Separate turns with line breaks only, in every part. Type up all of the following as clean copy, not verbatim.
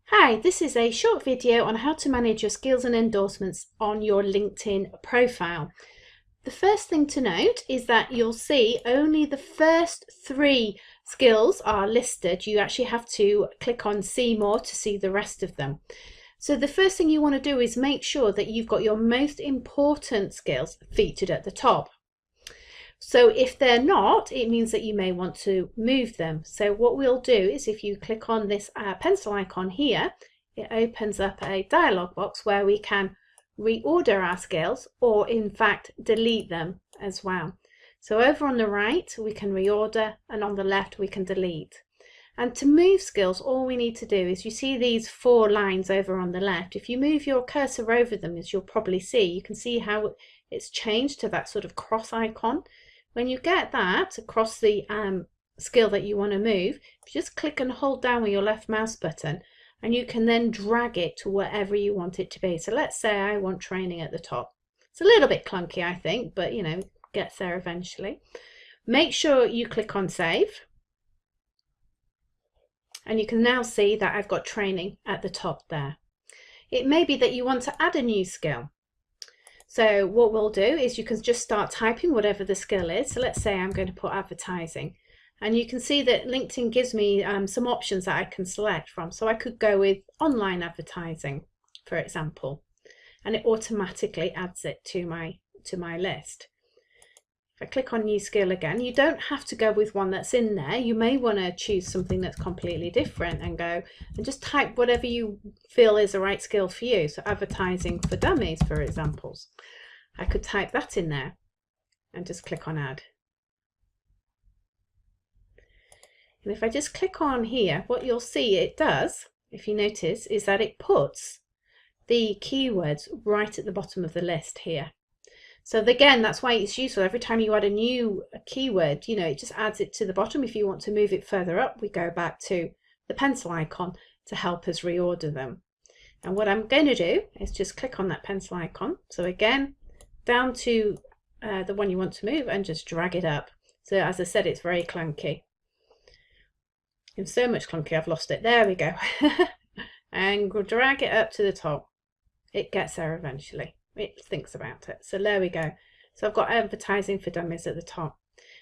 Hi, this is a short video on how to manage your skills and endorsements on your LinkedIn profile. The first thing to note is that you'll see only the first 3 skills are listed. You actually have to click on see more to see the rest of them. So the first thing you want to do is make sure that you've got your most important skills featured at the top. So if they're not, it means that you may want to move them. So what we'll do is if you click on this pencil icon here, it opens up a dialog box where we can reorder our skills or in fact delete them as well. So over on the right we can reorder and on the left we can delete. And to move skills, all we need to do is, you see these 4 lines over on the left. If you move your cursor over them, as you'll probably see, you can see how it's changed to that sort of cross icon. When you get that across the skill that you want to move, you just click and hold down with your left mouse button and you can then drag it to wherever you want it to be. So let's say I want training at the top. It's a little bit clunky, I think, but you know, gets there eventually. Make sure you click on save. And you can now see that I've got training at the top there. It may be that you want to add a new skill. So what we'll do is you can just start typing whatever the skill is. So let's say I'm going to put advertising. And you can see that LinkedIn gives me some options that I can select from. So I could go with online advertising, for example, and it automatically adds it to my list. If I click on new skill again, you don't have to go with one that's in there. You may want to choose something that's completely different and go and just type whatever you feel is the right skill for you. So advertising for dummies, for examples. I could type that in there and just click on add. And if I just click on here, what you'll see it does, if you notice, is that it puts the keywords right at the bottom of the list here. So again, that's why it's useful. Every time you add a new keyword, you know, it just adds it to the bottom. If you want to move it further up, we go back to the pencil icon to help us reorder them. And what I'm going to do is just click on that pencil icon. So again, down to the one you want to move and just drag it up. So as I said, it's very clunky. It's so much clunky, I've lost it. There we go. And we'll drag it up to the top. It gets there eventually. It thinks about it. So there we go. So I've got advertising for dummies at the top.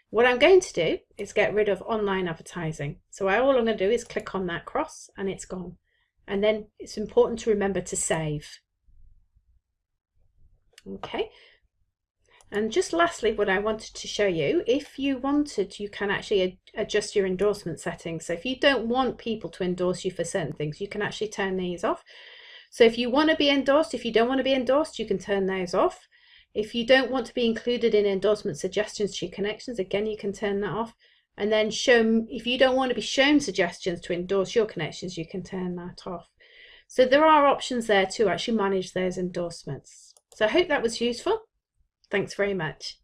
What I'm going to do is get rid of online advertising. So all I'm going to do is click on that cross and it's gone. And then it's important to remember to save. Okay. And just lastly, what I wanted to show you, if you wanted, you can actually adjust your endorsement settings. So if you don't want people to endorse you for certain things, you can actually turn these off. So if you want to be endorsed, if you don't want to be endorsed, you can turn those off. If you don't want to be included in endorsement suggestions to your connections, again, you can turn that off. And then if you don't want to be shown suggestions to endorse your connections, you can turn that off. So there are options there to actually manage those endorsements. So I hope that was useful. Thanks very much.